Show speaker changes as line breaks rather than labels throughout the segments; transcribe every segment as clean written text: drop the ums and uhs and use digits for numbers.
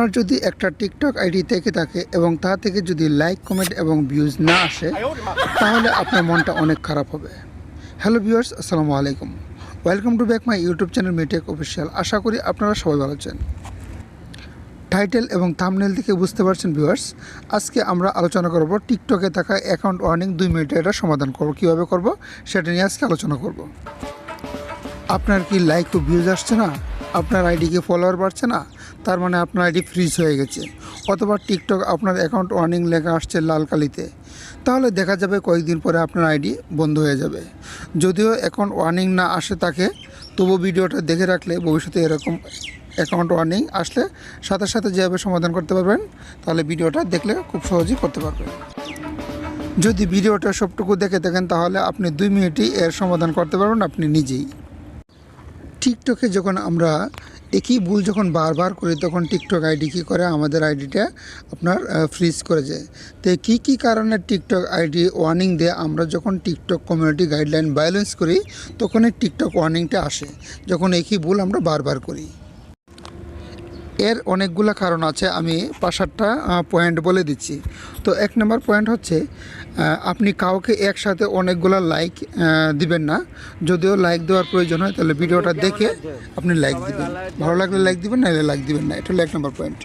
আপনার যদি একটা টিকটক আইডি থেকে থাকে এবং তা থেকে যদি লাইক কমেন্ট এবং ভিউজ না আসে তাহলে আপনার মনটা অনেক খারাপ হবে। হ্যালো ভিউয়ার্স, আসসালামু আলাইকুম। Welcome to back my YouTube channel Mitek official. আশা করি আপনারা সবাই ভালো আছেন। টাইটেল এবং থাম্বনেল থেকে বুঝতে পারছেন ভিউয়ার্স, আজকে আমরা আলোচনা করব টিকটকে থাকা অ্যাকাউন্ট ওয়ার্নিং 2 মিনিটে এটা সমাধান করব। কীভাবে করব সেটা নিয়ে আজকে আলোচনা করব। আপনার কি লাইক ও ভিউজ আসছে না, আপনার আইডিকে ফলোয়ার বাড়ছে না, তার মানে আপনার আইডি ফ্রিজ হয়ে গেছে, অথবা টিকটক আপনার অ্যাকাউন্ট ওয়ার্নিং লেখা আসছে লাল কালিতে, তাহলে দেখা যাবে কয়েকদিন পরে আপনার আইডি বন্ধ হয়ে যাবে। যদিও অ্যাকাউন্ট ওয়ার্নিং না আসে তাকে, তবু ভিডিওটা দেখে রাখলে ভবিষ্যতে এরকম অ্যাকাউন্ট ওয়ার্নিং আসলে সাথে সাথে যেভাবে সমাধান করতে পারবেন, তাহলে ভিডিওটা দেখলে খুব সহজেই করতে পারবেন। যদি ভিডিওটা সবটুকু দেখে থাকেন তাহলে আপনি 2 মিনিটেই এর সমাধান করতে পারবেন আপনি নিজেই। টিকটকে যখন আমরা একই ভুল যখন বারবার করি তখন টিকটক আইডি কী করে, আমাদের আইডিটা আপনার ফ্রিজ করে যায়। তো কী কারণে টিকটক আইডি ওয়ার্নিং দেয়? আমরা যখন টিকটক কমিউনিটি গাইডলাইন ভায়োলেন্স করি তখনই টিকটক ওয়ার্নিংটা আসে, যখন একই ভুল আমরা বারবার করি। এর অনেকগুলো কারণ আছে, আমি 5-8টা পয়েন্ট বলে দিচ্ছি। তো 1 নম্বর পয়েন্ট হচ্ছে, আপনি কাউকে একসাথে অনেকগুলো লাইক দিবেন না। যদিও লাইক দেওয়ার প্রয়োজন হয় তাহলে ভিডিওটা দেখে আপনি লাইক দিবেন, ভালো লাগলে লাইক দিবেন, নাহলে লাইক দিবেন না। এটা হলো 1 নম্বর পয়েন্ট।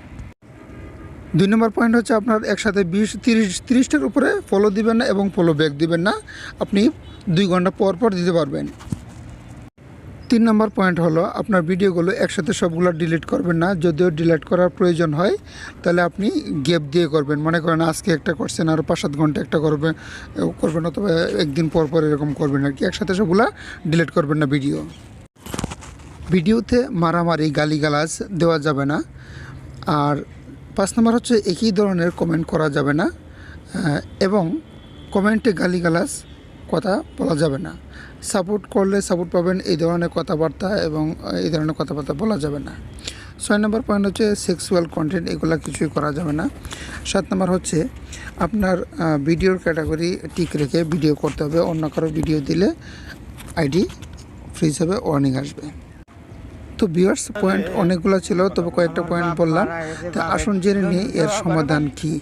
2 নম্বর পয়েন্ট হচ্ছে, আপনার একসাথে 20-30টার উপরে ফলো দিবেন না এবং ফলো ব্যাক দিবেন না। আপনি 2 ঘন্টা পর পর দিতে পারবেন। 3 নম্বর পয়েন্ট হলো, আপনার ভিডিওগুলো একসাথে সবগুলো ডিলিট করবেন না। যদিও ডিলিট করার প্রয়োজন হয় তাহলে আপনি গ্যাপ দিয়ে করবেন। মনে করেন আজকে একটা করছেন, আরও 5-7 ঘন্টা একটা করবেন, অথবা একদিন পর পর এরকম করবেন আর কি। একসাথে সবগুলো ডিলিট করবেন না। ভিডিওতে মারামারি গালিগালাজ দেওয়া যাবে না। আর 5 নম্বর হচ্ছে, একই ধরনের কমেন্ট করা যাবে না এবং কমেন্টে গালিগালাজ কথা বলা যাবে না। সাপোর্ট করলে সাপোর্ট পাবেন, এই ধরনের কথাবার্তা এবং এই ধরনের কথাবার্তা বলা যাবে না। 6 নম্বর পয়েন্ট হচ্ছে, সেক্সুয়াল কন্টেন্ট এগুলো কিছুই করা যাবে না। 7 নম্বর হচ্ছে, আপনার ভিডিওর ক্যাটাগরি ঠিক রেখে ভিডিও করতে হবে। অন্য কারো ভিডিও দিলে আইডি ফ্রিজ হবে, ওয়ার্নিং আসবে। তো ভিউয়ার্স, পয়েন্ট অনেকগুলো ছিল, তবে কয়েকটা পয়েন্ট বললাম। তা আসুন জেনে নিই এর সমাধান কী।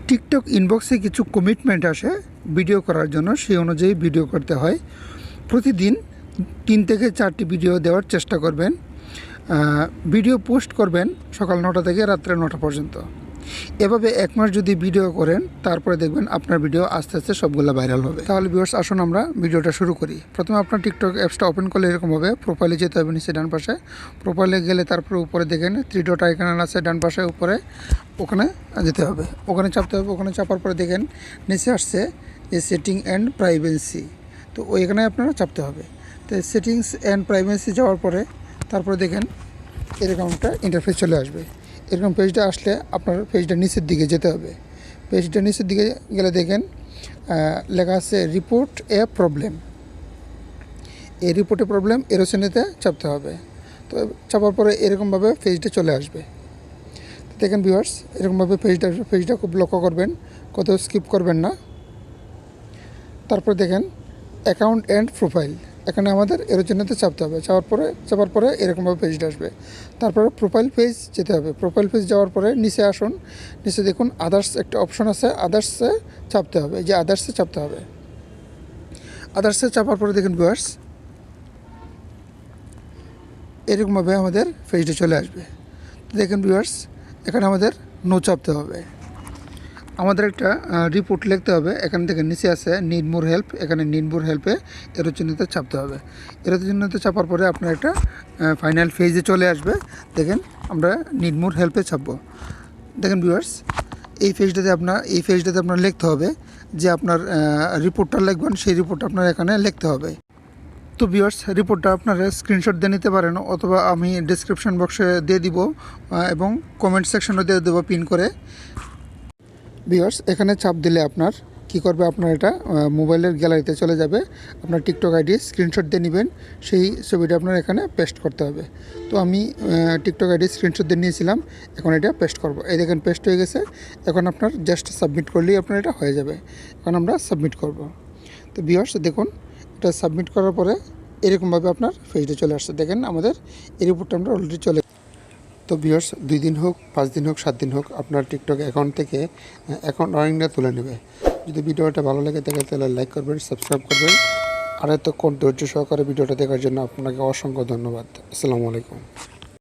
টিকটক ইনবক্সে কিছু কমিটমেন্ট আসে ভিডিও করার জন্য, সেই অনুযায়ী ভিডিও করতে হয়। প্রতিদিন 3 থেকে 4টি ভিডিও দেওয়ার চেষ্টা করবেন। ভিডিও পোস্ট করবেন সকাল 9টা থেকে রাত্রে 9টা পর্যন্ত। এভাবে 1 মাস যদি ভিডিও করেন তারপরে দেখবেন আপনার ভিডিও আস্তে আস্তে সবগুলো ভাইরাল হবে। তাহলে ভিউয়ার্স, আসুন আমরা ভিডিওটা শুরু করি। প্রথমে আপনার টিকটক অ্যাপসটা ওপেন করলে এরকম হবে। প্রোফাইলে যেতে হবে, নিচে ডান পাশে। প্রোফাইলে গেলে তারপরে উপরে দেখেন 3 ডট আইকন আছে ডান পাশে উপরে, ওখানে যেতে হবে, ওখানে চাপতে হবে। ওখানে চাপার পরে দেখেন নিচে আসছে যে সেটিং অ্যান্ড প্রাইভেসি, তো ওইখানে আপনারা চাপতে হবে। তো সেটিংস অ্যান্ড প্রাইভেসি যাওয়ার পরে তারপরে দেখেন এরকম একটা ইন্টারফেস চলে আসবে। এরকম পেজটা আসলে আপনার পেজটা নিচের দিকে যেতে হবে। পেজটা নিচের দিকে গেলে দেখেন লেখা আছে রিপোর্ট এ প্রবলেম। এই রিপোর্টে প্রবলেম এরোশনেতে চাপতে হবে। তো চাপার পরে এরকমভাবে পেজটা চলে আসবে। দেখেন ভিউয়ার্স, এরকমভাবে পেজটা খুব লক্ষ্য করবেন, কত স্কিপ করবেন না। তারপর দেখেন অ্যাকাউন্ট অ্যান্ড প্রোফাইল, এখানে আমাদের এরোজনেতে চাপতে হবে। চাপার পরে এরকমভাবে পেজটা আসবে। তারপরে প্রোফাইল পেজ যেতে হবে। প্রোফাইল পেজ যাওয়ার পরে নিচে আসুন, নিচে দেখুন আদার্স একটা অপশন আছে, আদার্সে চাপতে হবে। যে আদার্সে চাপতে হবে। আদার্সে চাপার পরে দেখুন ভিউয়ার্স, এরকমভাবে আমাদের পেজটা চলে আসবে। দেখুন ভিউয়ার্স, এখানে আমাদের নো চাপতে হবে। আমাদের একটা রিপোর্ট লিখতে হবে। এখান থেকে নিচে আছে নিড মোর হেল্প, এখানে নিড মোর হেল্পে এরোজনেতে চাপতে হবে। এরোজনেতে চাপার পরে আপনার একটা ফাইনাল ফেজে চলে আসবে। দেখেন আমরা নিড মোর হেল্পে চাপবো। দেখেন ভিউয়ার্স, এই পেজটাতে আপনার লিখতে হবে যে আপনার রিপোর্টটা লিখবেন, সেই রিপোর্টটা আপনার এখানে লিখতে হবে। তো ভিউয়ার্স, রিপোর্টটা আপনারা স্ক্রিনশট দিয়ে নিতে পারেন, অথবা আমি ডেসক্রিপশন বক্সে দিয়ে দিব এবং কমেন্ট সেকশনও দিয়ে দেবো পিন করে। ভিউয়ার্স, এখানে চাপ দিলে আপনার কি করবে, আপনার এটা মোবাইলের গ্যালারিতে চলে যাবে। আপনার টিকটক আইডি স্ক্রিনশট দিয়ে নেবেন, সেই ছবিটা আপনার এখানে পেস্ট করতে হবে। তো আমি টিকটক আইডি স্ক্রিনশট দিয়ে নিয়েছিলাম, এখন এটা পেস্ট করব। এই দেখেন পেস্ট হয়ে গেছে। এখন আপনার জাস্ট সাবমিট করলেই আপনার এটা হয়ে যাবে। এখন আমরা সাবমিট করব। তো ভিউয়ার্স দেখুন, এটা সাবমিট করার পরে এরকমভাবে আপনার পেজটা চলে আসছে। দেখেন আমাদের এই রিপোর্টটা আমরা অলরেডি চলে তো ভিউয়ার্স 2 দিন হোক, 5 দিন হোক, 7 দিন হোক, আপনার টিকটক অ্যাকাউন্ট থেকে অ্যাকাউন্ট আর্নিংটা তুলে নেবে। যদি ভিডিওটা ভালো লাগে থাকে তাহলে লাইক করবেন, সাবস্ক্রাইব করবেন। আর এতক্ষণ ধৈর্য সহকারে ভিডিওটা দেখার জন্য আপনাকে অসংখ্য ধন্যবাদ। আসসালামু আলাইকুম।